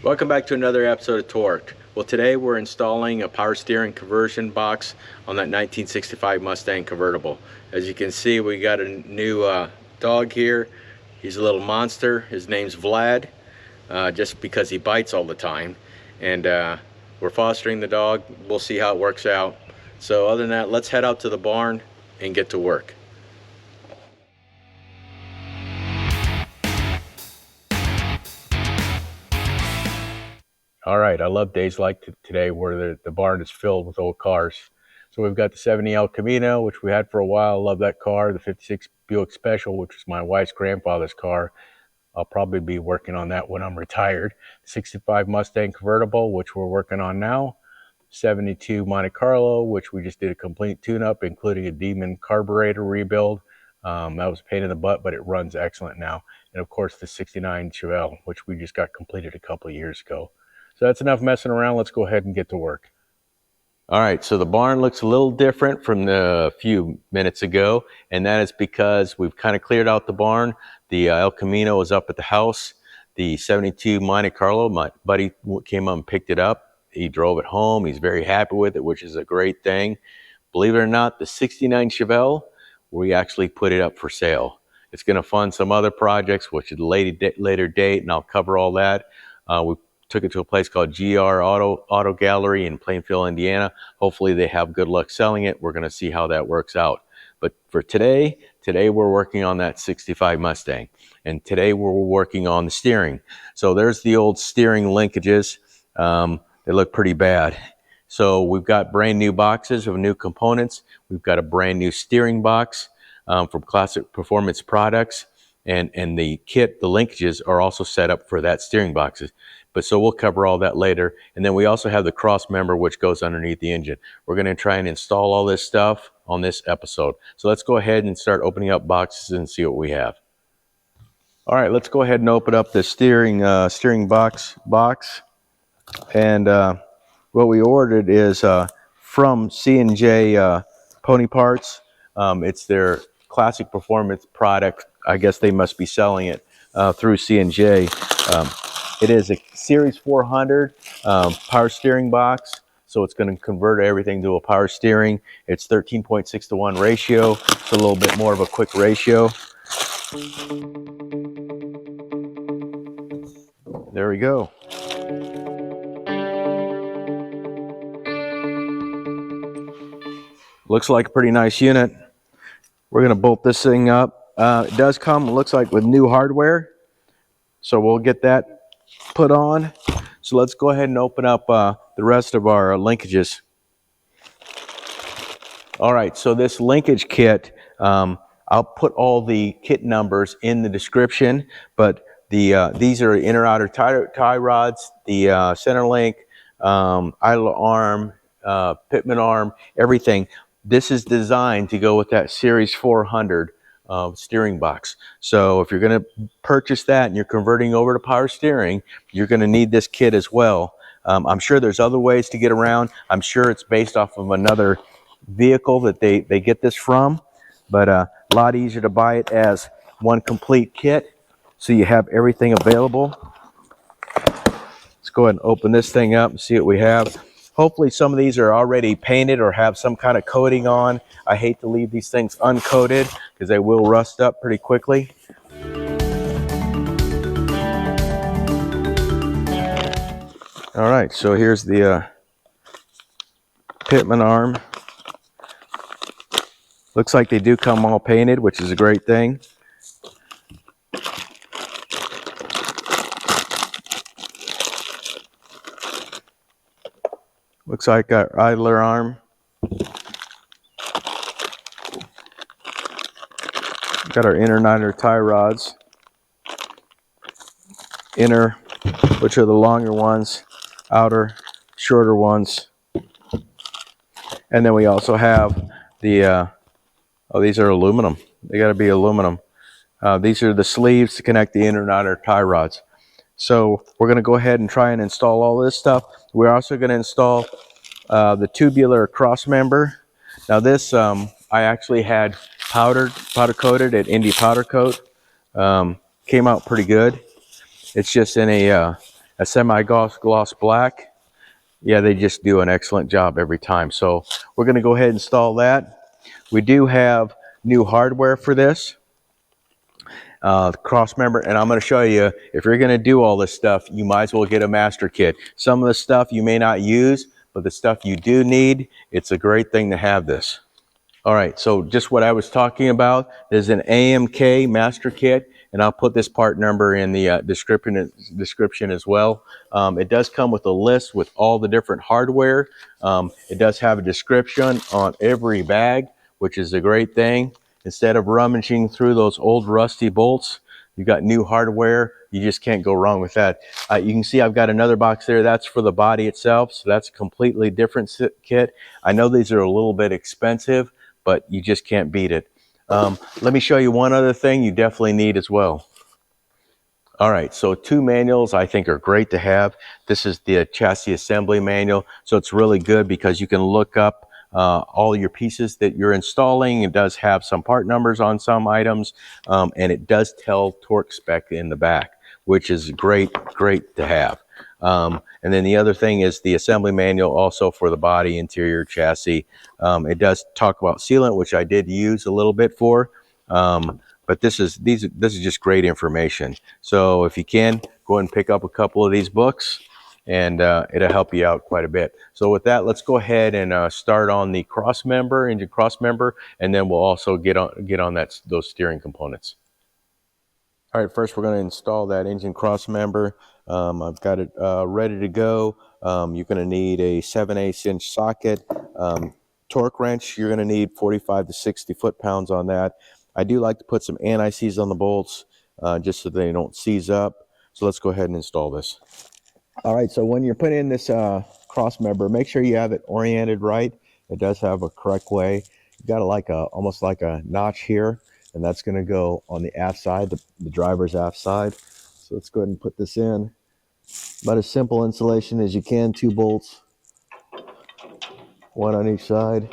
Welcome back to another episode of Torqued. Well, today we're installing a power steering conversion box on that 1965 Mustang convertible. As you can see, we got a new dog here. He's a little monster. His name's Vlad, just because he bites all the time. And we're fostering the dog. We'll see how it works out. So other than that, let's head out to the barn and get to work. All right, I love days like today where the barn is filled with old cars. So we've got the 70 El Camino, which we had for a while. Love that car. The 56 Buick Special, which was my wife's grandfather's car. I'll probably be working on that when I'm retired. 65 Mustang convertible, which we're working on now. 72 Monte Carlo, which we just did a complete tune-up, including a Demon carburetor rebuild. That was a pain in the butt, but it runs excellent now. And of course, the 69 Chevelle, which we just got completed a couple of years ago. So that's enough messing around. Let's go ahead and get to work. All right, so the barn looks a little different from the few minutes ago, and that is because we've kind of cleared out the barn. The El Camino is up at the house. The 72 Monte Carlo, my buddy came up and picked it up. He drove it home. He's very happy with it, which is a great thing. Believe it or not, the 69 Chevelle, we actually put it up for sale. It's going to fund some other projects, which is a later date, and I'll cover all that. We took it to a place called GR Auto Gallery in Plainfield, Indiana. Hopefully they have good luck selling it. We're going to see how that works out. But for today we're working on that 65 Mustang. And today we're working on the steering. So there's the old steering linkages. They look pretty bad. So we've got brand new boxes of new components. We've got a brand new steering box from Classic Performance Products. And the kit, the linkages are also set up for that steering boxes. But so we'll cover all that later. And then we also have the cross member, which goes underneath the engine. We're going to try and install all this stuff on this episode. So let's go ahead and start opening up boxes and see what we have. All right, let's go ahead and open up the steering box. And what we ordered is from C&J Pony Parts. It's their Classic Performance product. I guess they must be selling it through C&J. It is a Series 400 power steering box, so it's going to convert everything to a power steering. It's 13.6 to 1 ratio. It's a little bit more of a quick ratio. There we go. Looks like a pretty nice unit. We're going to bolt this thing up. It does come, it looks like, with new hardware, so we'll get that put on. So let's go ahead and open up the rest of our linkages. All right, so this linkage kit, I'll put all the kit numbers in the description, but these are inner-outer tie rods, the center link, idler arm, Pitman arm, everything. This is designed to go with that Series 400 steering box. So if you're going to purchase that and you're converting over to power steering, you're going to need this kit as well. I'm sure there's other ways to get around. I'm sure it's based off of another vehicle that they get this from, but a lot easier to buy it as one complete kit, so you have everything available. Let's go ahead and open this thing up and see what we have. Hopefully some of these are already painted or have some kind of coating on. I hate to leave these things uncoated because they will rust up pretty quickly. All right, so here's the Pitman arm. Looks like they do come all painted, which is a great thing. Looks like our idler arm. Got our inner and outer tie rods. Inner, which are the longer ones, outer, shorter ones. And then we also have the, these are aluminum. They got to be aluminum. These are the sleeves to connect the inner and outer tie rods. So we're going to go ahead and try and install all this stuff. We're also going to install the tubular cross member. Now this I actually had powder coated at Indy Powder Coat. Came out pretty good. It's just in a semi-gloss black. Yeah, they just do an excellent job every time. So we're going to go ahead and install that. We do have new hardware for this, cross member, and I'm going to show you, if you're going to do all this stuff, you might as well get a master kit. Some of the stuff you may not use, but the stuff you do need, it's a great thing to have this. All right, so just what I was talking about, there's an AMK master kit, and I'll put this part number in the description as well. It does come with a list with all the different hardware. It does have a description on every bag, which is a great thing. Instead of rummaging through those old rusty bolts, you got new hardware. You just can't go wrong with that. You can see I've got another box there. That's for the body itself, so that's a completely different kit. I know these are a little bit expensive, but you just can't beat it. Let me show you one other thing you definitely need as well. All right, so two manuals I think are great to have. This is the chassis assembly manual, so it's really good because you can look up all your pieces that you're installing. It does have some part numbers on some items, and it does tell torque spec in the back, which is great to have. And then the other thing is the assembly manual also for the body, interior, chassis. It does talk about sealant, which I did use a little bit for, but this is just great information. So if you can, go ahead and pick up a couple of these books, and it'll help you out quite a bit. So with that, let's go ahead and start on the cross member, engine cross member, and then we'll also get on those steering components. All right, first we're going to install that engine cross member. I've got it ready to go. You're going to need a 7/8 inch socket. Torque wrench, you're going to need 45 to 60 foot-pounds on that. I do like to put some anti-seize on the bolts just so they don't seize up. So let's go ahead and install this. All right, so when you're putting in this cross member, make sure you have it oriented right. It does have a correct way. You got it almost like a notch here, and that's going to go on the aft side, the driver's aft side. So let's go ahead and put this in. About as simple installation as you can, 2 bolts, 1 on each side.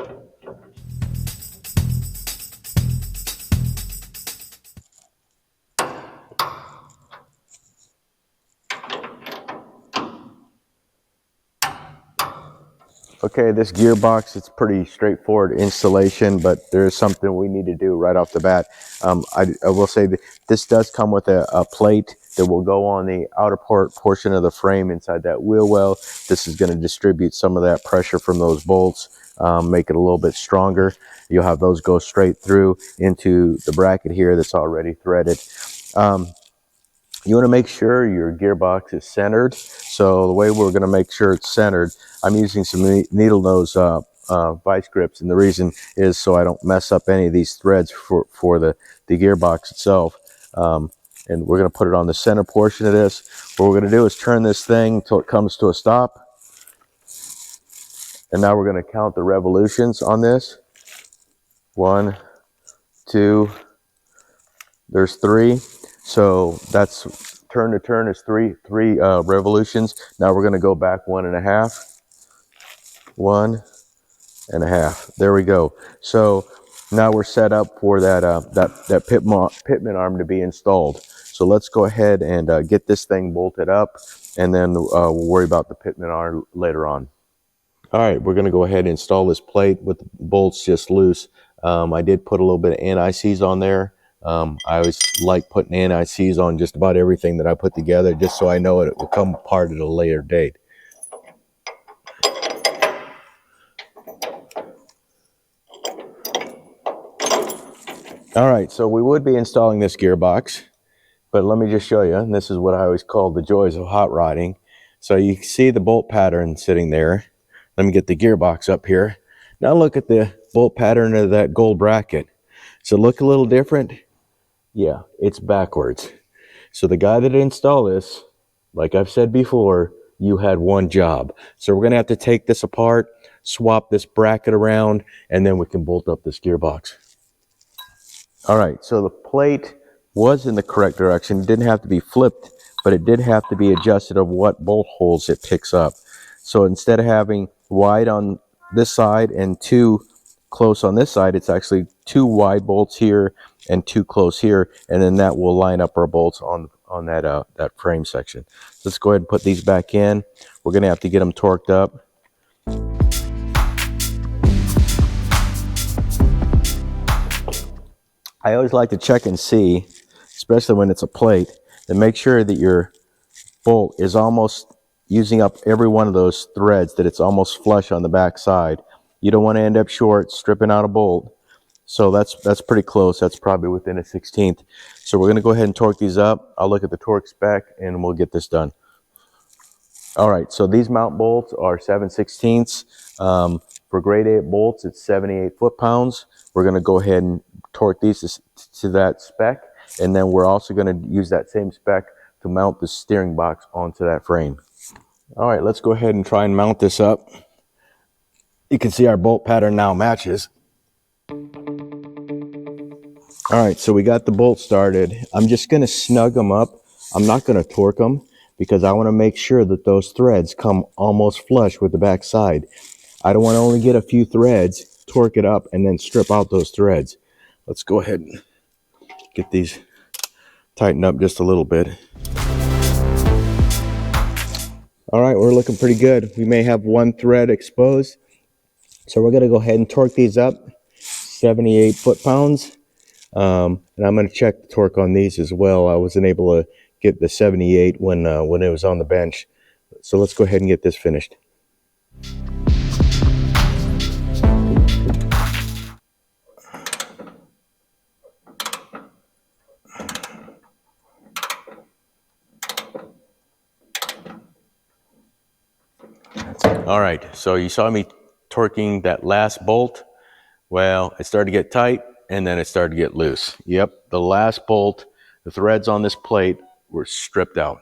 Okay, this gearbox, it's pretty straightforward installation, but there's something we need to do right off the bat. I will say that this does come with a plate that will go on the outer portion of the frame inside that wheel well. This is going to distribute some of that pressure from those bolts, make it a little bit stronger. You'll have those go straight through into the bracket here that's already threaded. You want to make sure your gearbox is centered. So the way we're going to make sure it's centered, I'm using some needle nose vice grips, and the reason is so I don't mess up any of these threads for the gearbox itself. And we're going to put it on the center portion of this. What we're going to do is turn this thing until it comes to a stop. And now we're going to count the revolutions on this. 1, 2, there's 3. So that's turn to turn is three revolutions. Now we're going to go back 1.5, 1.5. There we go. So now we're set up for that Pitman arm to be installed. So let's go ahead and get this thing bolted up, and then we'll worry about the Pitman arm later on. All right, we're going to go ahead and install this plate with the bolts just loose. I did put a little bit of anti-seize on there. I always like putting anti-seize on just about everything that I put together, just so I know it will come apart at a later date. All right, so we would be installing this gearbox, but let me just show you. And this is what I always call the joys of hot rodding. So you can see the bolt pattern sitting there. Let me get the gearbox up here. Now look at the bolt pattern of that gold bracket. Does it look a little different? Yeah, it's backwards. So the guy that installed this, like I've said before, you had one job. So we're going to have to take this apart, swap this bracket around, and then we can bolt up this gearbox. All right, so the plate was in the correct direction. It didn't have to be flipped, but it did have to be adjusted of what bolt holes it picks up. So instead of having wide on this side and 2 close on this side. It's actually 2 wide bolts here and 2 close here, and then that will line up our bolts on that frame section. Let's go ahead and put these back in. We're going to have to get them torqued up. I always like to check and see, especially when it's a plate, to make sure that your bolt is almost using up every one of those threads, that it's almost flush on the back side. You don't want to end up short stripping out a bolt. So that's pretty close. That's probably within a 1/16. So we're going to go ahead and torque these up. I'll look at the torque spec and we'll get this done. All right, so these mount bolts are 7/16. For grade 8 bolts, it's 78 foot-pounds. We're going to go ahead and torque these to that spec, and then we're also going to use that same spec to mount the steering box onto that frame. All right, let's go ahead and try and mount this up. You can see our bolt pattern now matches. All right, so we got the bolt started. I'm just going to snug them up. I'm not going to torque them because I want to make sure that those threads come almost flush with the back side. I don't want to only get a few threads, torque it up, and then strip out those threads. Let's go ahead and get these tightened up just a little bit. All right, we're looking pretty good. We may have one thread exposed. So we're going to go ahead and torque these up, 78 foot-pounds. And I'm going to check the torque on these as well. I wasn't able to get the 78 when it was on the bench. So let's go ahead and get this finished. All right, so you saw me torquing that last bolt. Well, it started to get tight and then it started to get loose. Yep, the last bolt, the threads on this plate were stripped out.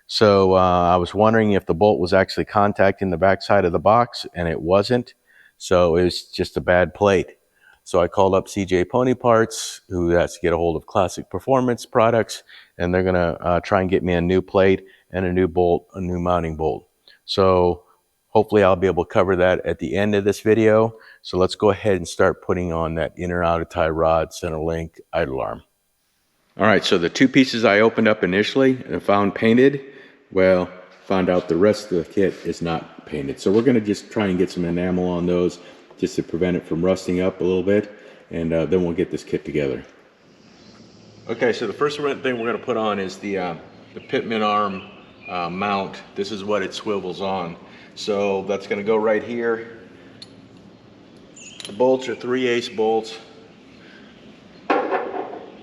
So I was wondering if the bolt was actually contacting the back side of the box, and it wasn't. So it was just a bad plate. So I called up CJ Pony Parts, who has to get a hold of Classic Performance products, and they're gonna try and get me a new plate and a new bolt, a new mounting bolt. So hopefully I'll be able to cover that at the end of this video. So let's go ahead and start putting on that inner outer tie rod, center link, idle arm. All right, so the 2 pieces I opened up initially and found painted, well, found out the rest of the kit is not painted. So we're gonna just try and get some enamel on those just to prevent it from rusting up a little bit, and then we'll get this kit together. Okay, so the first thing we're gonna put on is the Pitman arm mount. This is what it swivels on. So that's going to go right here. The bolts are 3/8 bolts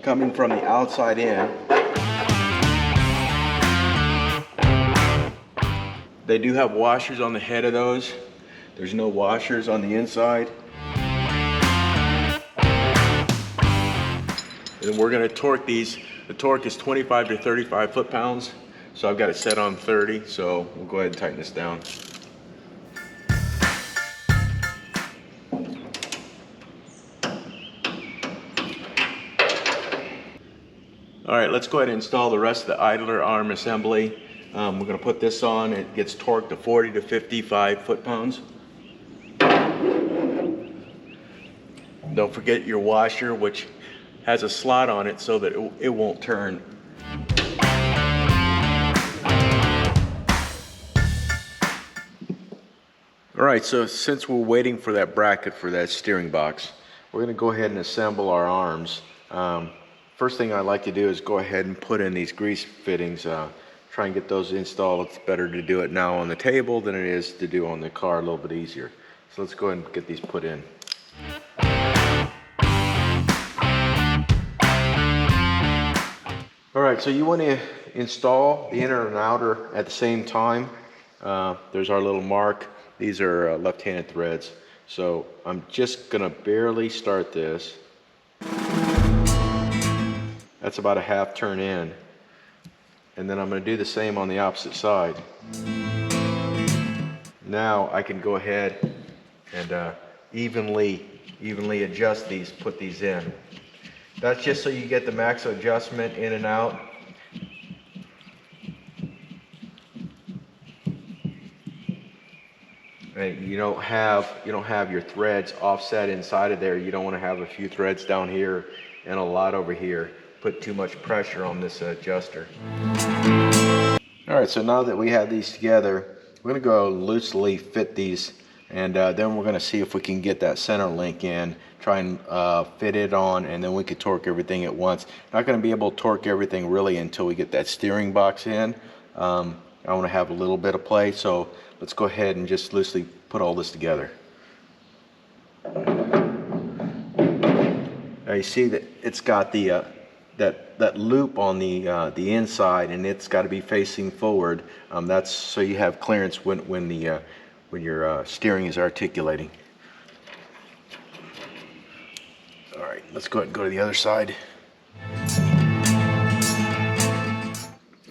coming from the outside in. They do have washers on the head of those. There's no washers on the inside. And we're going to torque these. The torque is 25 to 35 foot-pounds. So I've got it set on 30. So we'll go ahead and tighten this down. All right, let's go ahead and install the rest of the idler arm assembly. We're going to put this on. It gets torqued to 40 to 55 foot-pounds. Don't forget your washer, which has a slot on it so that it won't turn. All right, so since we're waiting for that bracket for that steering box, we're going to go ahead and assemble our arms. First thing I like to do is go ahead and put in these grease fittings, try and get those installed. It's better to do it now on the table than it is to do on the car, a little bit easier. So let's go ahead and get these put in. All right, so you want to install the inner and outer at the same time. There's our little mark. These are left-handed threads. So I'm just gonna barely start this. That's about a half turn in. And then I'm gonna do the same on the opposite side. Now I can go ahead and evenly adjust these, put these in. That's just so you get the max adjustment in and out. Right, you don't have your threads offset inside of there. You don't want to have a few threads down here and a lot over here. Put too much pressure on this adjuster. All right, so now that we have these together, we're going to go loosely fit these, and then we're going to see if we can get that center link in, try and fit it on, and then we could torque everything at once. Not going to be able to torque everything really until we get that steering box in. I want to have a little bit of play, so let's go ahead and just loosely put all this together. Now you see that it's got the that loop on the inside, and it's got to be facing forward. That's so you have clearance when your steering is articulating. All right, let's go ahead and go to the other side.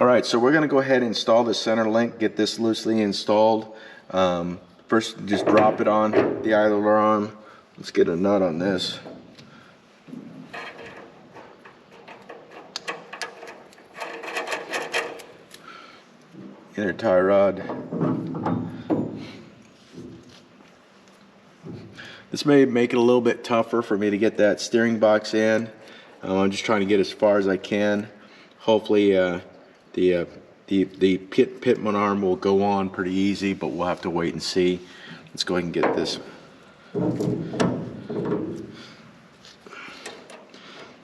All right, so we're going to go ahead and install the center link, get this loosely installed. First, just drop it on the idler arm. Let's get a nut on this. Inner tie rod. This may make it a little bit tougher for me to get that steering box in. I'm just trying to get as far as I can. Hopefully the Pitman arm will go on pretty easy, but we'll have to wait and see. Let's go ahead and get this.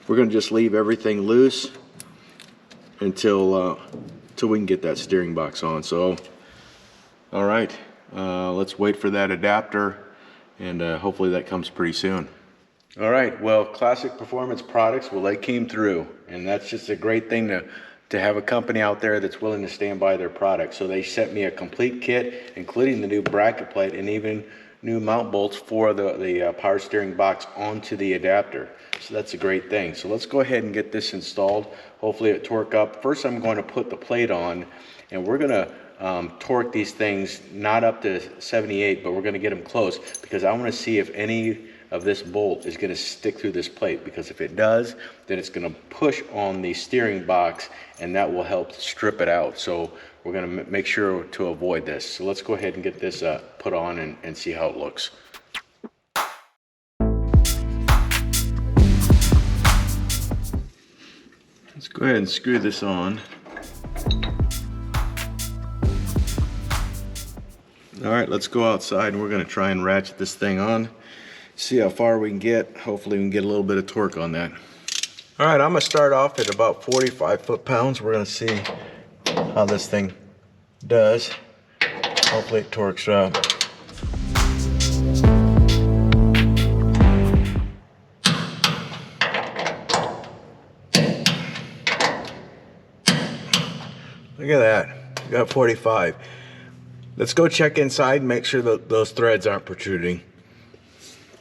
We're going to just leave everything loose until we can get that steering box on. So, all right, let's wait for that adapter, and hopefully that comes pretty soon. All right, well, Classic Performance Products, well, they came through, and that's just a great thing to have a company out there that's willing to stand by their product. So they sent me a complete kit, including the new bracket plate and even new mount bolts for the power steering box onto the adapter. So that's a great thing. So let's go ahead and get this installed. Hopefully it torque up. First I'm going to put the plate on, and we're going to torque these things not up to 78, but we're going to get them close, because I want to see if any of this bolt is going to stick through this plate, because if it does, then it's going to push on the steering box, and that will help strip it out. So we're going to make sure to avoid this. So let's go ahead and get this put on and see how it looks. Let's go ahead and screw this on. All right, let's go outside, and we're going to try and ratchet this thing on. See how far we can get. Hopefully we can get a little bit of torque on that. All right, I'm going to start off at about 45 foot-pounds. We're going to see how this thing does. Hopefully it torques up. Look at that, we got 45. Let's go check inside and make sure that those threads aren't protruding.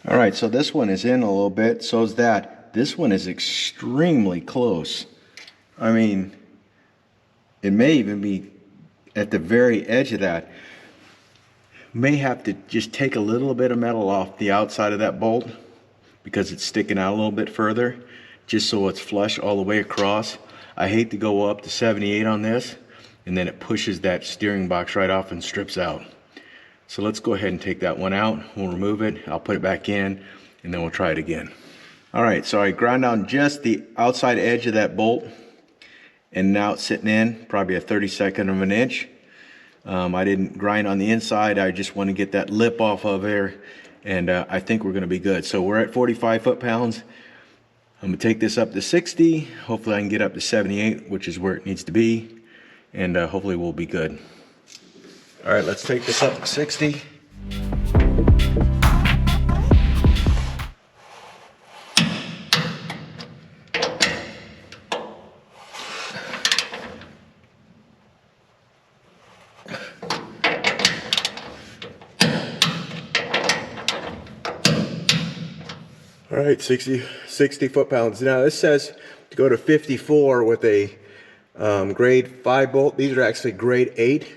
All right, so this one is in a little bit, so is that. This one is extremely close. I mean, it may even be at the very edge of that. May have to just take a little bit of metal off the outside of that bolt, because it's sticking out a little bit further, just so it's flush all the way across. I hate to go up to 78 on this, and then it pushes that steering box right off and strips out. So let's go ahead and take that one out. We'll remove it. I'll put it back in, and then we'll try it again. All right, so I ground down just the outside edge of that bolt, and now it's sitting in probably a 32nd of an inch. I didn't grind on the inside. I just want to get that lip off of there, and I think we're going to be good. So we're at 45 foot-pounds. I'm going to take this up to 60. Hopefully I can get up to 78, which is where it needs to be, and hopefully we'll be good. All right, let's take this up to 60. All right, 60 foot-pounds. Now this says to go to 54 with a grade 5 bolt. These are actually grade 8.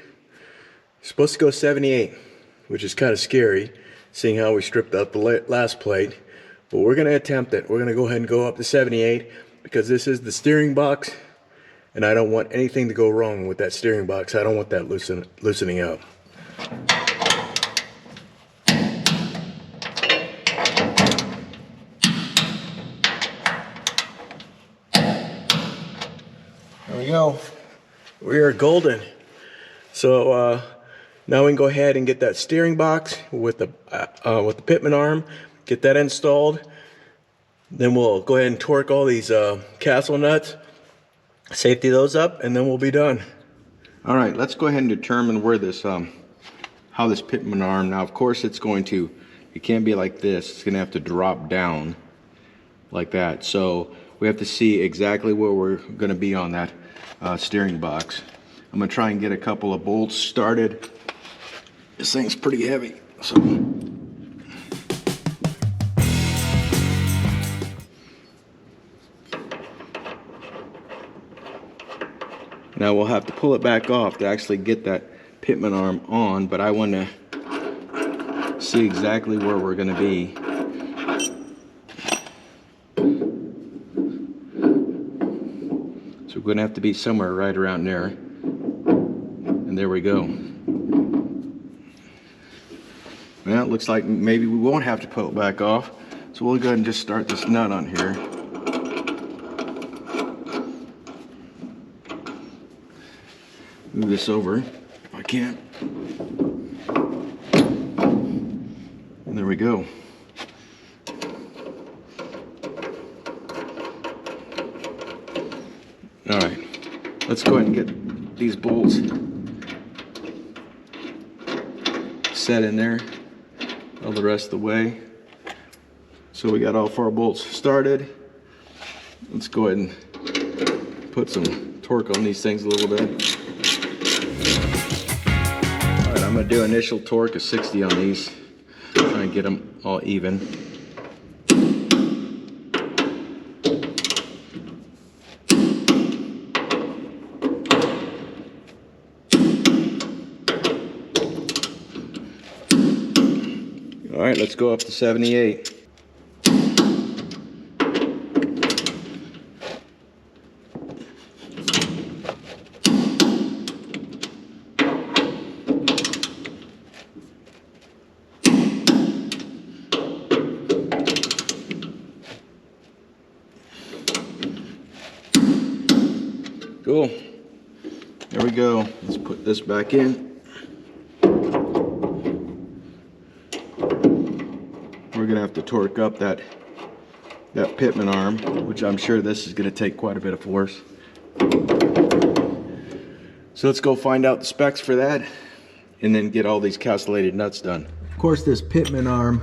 Supposed to go 78, which is kind of scary, seeing how we stripped out the last plate. But we're going to attempt it. We're going to go ahead and go up to 78, because this is the steering box, and I don't want anything to go wrong with that steering box. I don't want that loosening up. we go. We are golden. So now we can go ahead and get that steering box with the Pitman arm, get that installed. Then we'll go ahead and torque all these castle nuts, safety those up, and then we'll be done. All right, let's go ahead and determine where this, how this Pitman arm, now of course it can't be like this, it's gonna have to drop down like that. So we have to see exactly where we're gonna be on that steering box. I'm gonna try and get a couple of bolts started. This thing's pretty heavy, so. Now we'll have to pull it back off to actually get that Pitman arm on, but I want to see exactly where we're going to be. So we're going to have to be somewhere right around there. And there we go. Well, it looks like maybe we won't have to pull it back off. So we'll go ahead and just start this nut on here. Move this over if I can. And there we go. All right, let's go ahead and get these bolts set in there all the rest of the way. So we got all 4 bolts started. Let's go ahead and put some torque on these things a little bit. I'm going to do initial torque of 60 on these, try and get them all even. All right, let's go up to 78. Cool. There we go. Let's put this back in. We're gonna have to torque up that Pitman arm, which I'm sure this is gonna take quite a bit of force. So let's go find out the specs for that and then get all these castellated nuts done. Of course, this Pitman arm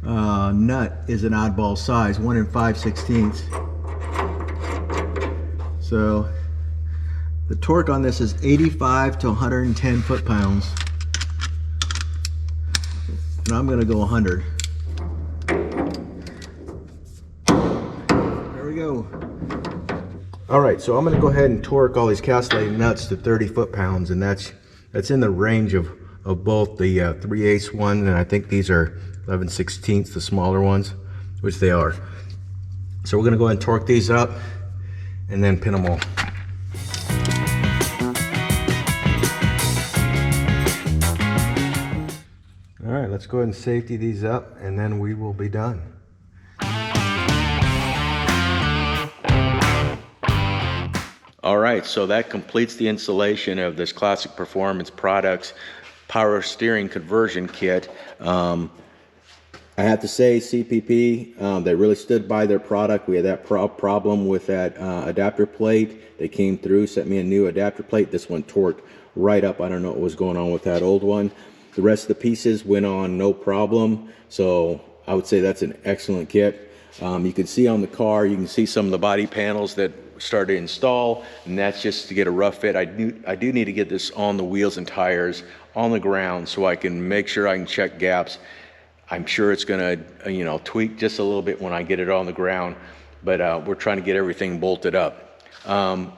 nut is an oddball size, 1 5/16. So the torque on this is 85 to 110 foot-pounds. And I'm gonna go 100. There we go. All right, so I'm gonna go ahead and torque all these castellated nuts to 30 foot-pounds, and that's in the range of both the 3/8 one, and I think these are 11/16, the smaller ones, which they are. So we're gonna go ahead and torque these up and then pin them all. All right, let's go ahead and safety these up and then we will be done. All right, so that completes the installation of this Classic Performance Products power steering conversion kit. I have to say, CPP, they really stood by their product. We had that problem with that adapter plate. They came through, sent me a new adapter plate. This one torqued right up. I don't know what was going on with that old one. The rest of the pieces went on no problem. So I would say that's an excellent kit. You can see on the car, you can see some of the body panels that started to install, and that's just to get a rough fit. I do need to get this on the wheels and tires on the ground so I can make sure I can check gaps. I'm sure it's gonna, tweak just a little bit when I get it on the ground, but we're trying to get everything bolted up.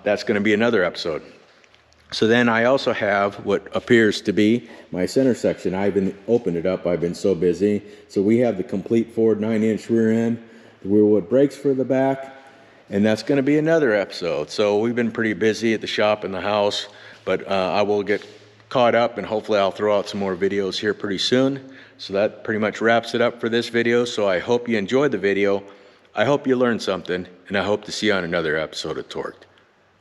That's gonna be another episode. So then I also have what appears to be my center section. I haven't opened it up, I've been so busy. So we have the complete Ford 9-inch rear end, the rearwood brakes for the back, and that's gonna be another episode. So we've been pretty busy at the shop and the house, but I will get caught up and hopefully I'll throw out some more videos here pretty soon. So that pretty much wraps it up for this video. So I hope you enjoyed the video. I hope you learned something, and I hope to see you on another episode of Torqued.